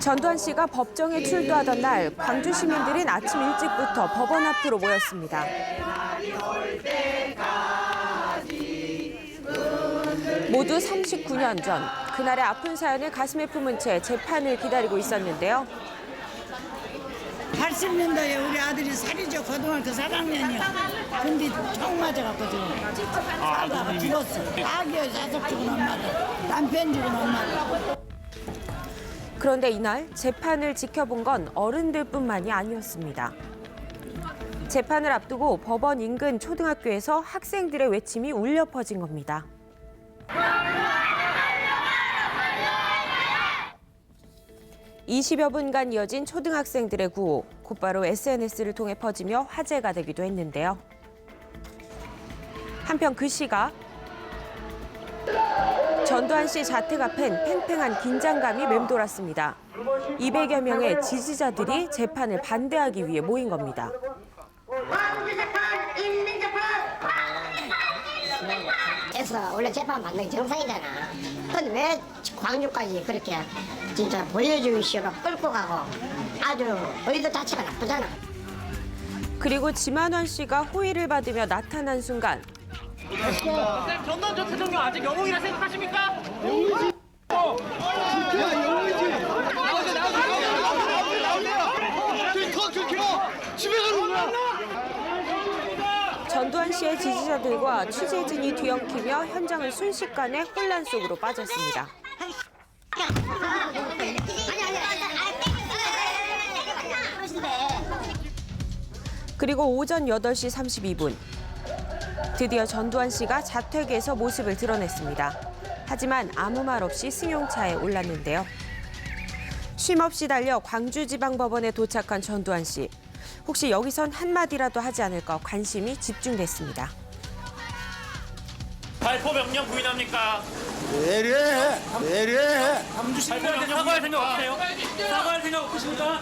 전두환 씨가 법정에 출두하던 날 광주 시민들은 아침 일찍부터 법원 앞으로 모였습니다. 모두 39년 전 그날의 아픈 사연을 가슴에 품은 채 재판을 기다리고 있었는데요. 80년대에 우리 아들이 살이죠. 고등학교 4학년이야. 근데 총 맞아갖고 지금 살다가 죽었어. 아기야 자석 죽은 엄마도 남편 죽은 엄마도. 그런데 이날 재판을 지켜본 건 어른들뿐만이 아니었습니다. 재판을 앞두고 법원 인근 초등학교에서 학생들의 외침이 울려 퍼진 겁니다. 20여 분간 이어진 초등학생들의 구호, 곧바로 SNS를 통해 퍼지며 화제가 되기도 했는데요. 한편 그 시각 전두환 씨 자택 앞엔 팽팽한 긴장감이 맴돌았습니다. 200여 명의 지지자들이 재판을 반대하기 위해 모인 겁니다. 그래서 원래 재판 받는 게 정상이잖아. 근데 왜 광주까지 그렇게 진짜 보여주시고 끌고 가고 아주 의도 자체가 나쁘잖아. 그리고 지만원 씨가 호의를 받으며 나타난 순간 선생님, 전두환 전 대통령 아직 영웅이라 생각하십니까? 영웅이지. 진짜 영웅이지. 집에 가는 거야. 전두환 씨의 지지자들과 취재진이 뒤엉키며 현장은 순식간에 혼란 속으로 빠졌습니다. 그리고 오전 8시 32분. 드디어 전두환 씨가 자택에서 모습을 드러냈습니다. 하지만 아무 말 없이 승용차에 올랐는데요. 쉼없이 달려 광주지방법원에 도착한 전두환 씨. 혹시 여기선 한마디라도 하지 않을까 관심이 집중됐습니다. 발포 명령 부인합니까? 내려. 발포 명령 사과할 생각 없으세요? 사과할 생각 없으십니까?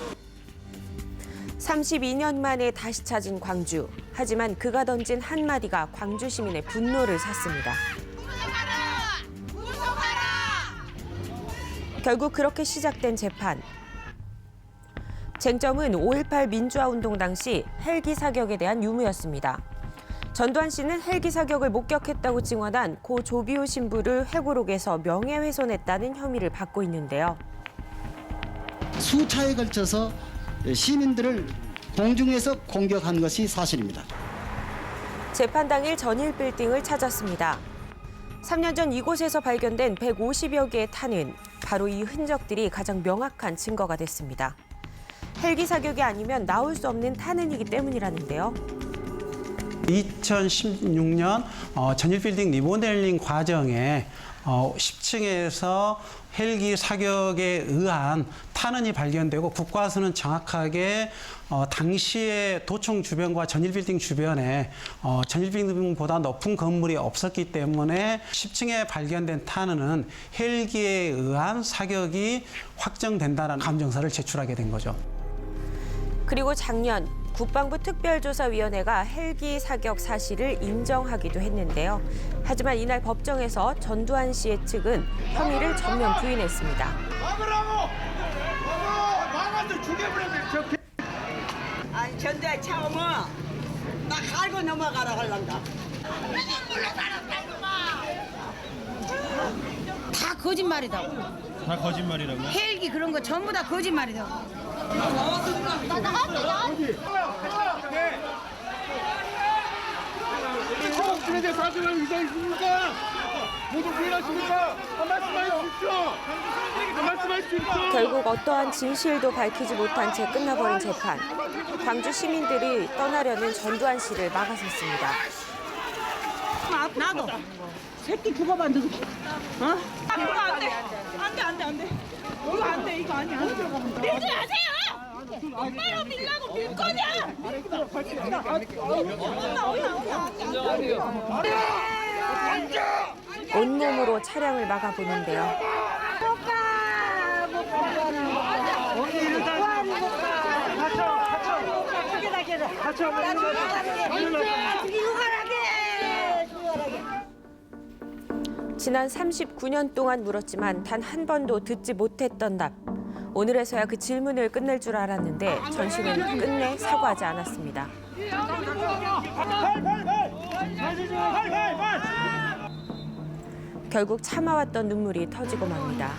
32년 만에 다시 찾은 광주. 하지만 그가 던진 한마디가 광주 시민의 분노를 샀습니다. 결국 그렇게 시작된 재판. 쟁점은 5.18 민주화운동 당시 헬기 사격에 대한 유무였습니다. 전두환 씨는 헬기 사격을 목격했다고 증언한 고 조비오 신부를 회고록에서 명예훼손했다는 혐의를 받고 있는데요. 수차에 걸쳐서 시민들을 공중에서 공격한 것이 사실입니다. 재판 당일 전일 빌딩을 찾았습니다. 3년 전 이곳에서 발견된 150여 개의 탄은 바로 이 흔적들이 가장 명확한 증거가 됐습니다. 헬기 사격이 아니면 나올 수 없는 탄은이기 때문이라는데요. 2016년 전일빌딩 리모델링 과정에 10층에서 헬기 사격에 의한 탄원이 발견되고 국과수는 정확하게 당시에 도청 주변과 전일빌딩 주변에 전일빌딩보다 높은 건물이 없었기 때문에 10층에 발견된 탄원은 헬기에 의한 사격이 확정된다는 감정서를 제출하게 된 거죠. 그리고 작년 국방부 특별조사위원회가 헬기 사격 사실을 인정하기도 했는데요. 하지만 이날 법정에서 전두환 씨의 측은 혐의를 전면 부인했습니다. 아니 전두환 차오면 나 갈고 넘어가라 할란다. 다 거짓말이다. 다 거짓말이라고요? 헬기 그런 거 전부 다 거짓말이다. 허벅지에 대해 사실은 의사 있습니까? 모두 부인하십니까? 한 말씀 하십시오. 한 말씀 하십시오. 결국 어떠한 진실도 밝히지 못한 채 끝나버린 재판. 광주 시민들이 떠나려는 전두환 씨를 막아섰습니다. 나도. 새끼 죽어봤는데. 어? 이거 안 돼. 안 돼. 이거 안 돼. 이거 아니야. 밀지 마세요. 엄마랑 밀라고 밀 거냐? 온몸으로 차량을 막아보는데요. 지난 39년 동안 물었지만 단 한 번도 듣지 못했던 답. 오늘에서야 그 질문을 끝낼 줄 알았는데 전 씨는 끝내 사과하지 않았습니다. 결국 참아왔던 눈물이 터지고 맙니다.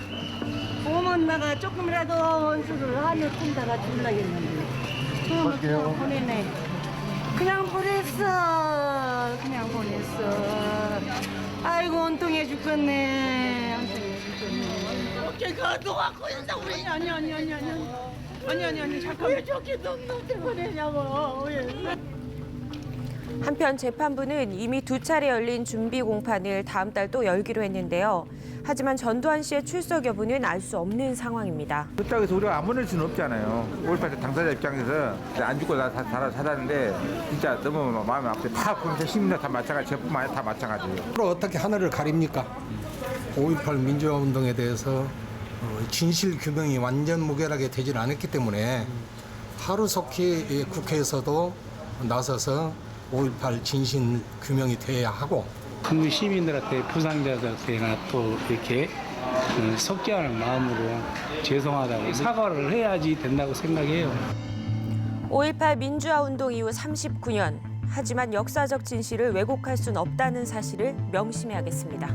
엄마가 조금이라도 원수를 하늘 푼다가 줄라겠는데. 보내네. 그냥 보냈어. 그냥 보냈어. 아이고 온통해 죽겠네. 온통해 죽겠네. 어깨 가둬갖고 있어 우리. 아니 잠깐. 왜 저렇게 놈한테 보내냐고. 왜. 한편 재판부는 이미 2차례 열린 준비 공판을 다음 달 또 열기로 했는데요. 하지만 전두환 씨의 출석 여부는 알 수 없는 상황입니다. 그쪽에서 우리가 안 보낼 수는 없잖아요. 5.18 당사자 입장에서 안 죽고 살았는데 진짜 너무 마음이 아프죠. 다 보면서 시민들 다 마찬가지, 제뿐만 아니라 다 마찬가지예요. 앞으로 어떻게 하늘을 가립니까? 5.18 민주화 운동에 대해서 진실 규명이 완전 무결하게 되질 않았기 때문에 하루속히 국회에서도 나서서 5.18 진실 규명이 돼야 하고 그 시민들한테 부상자들한테나 또 이렇게 속죄하는 마음으로 죄송하다고 사과를 해야지 된다고 생각해요. 5.18 민주화 운동 이후 39년. 하지만 역사적 진실을 왜곡할 순 없다는 사실을 명심해야겠습니다.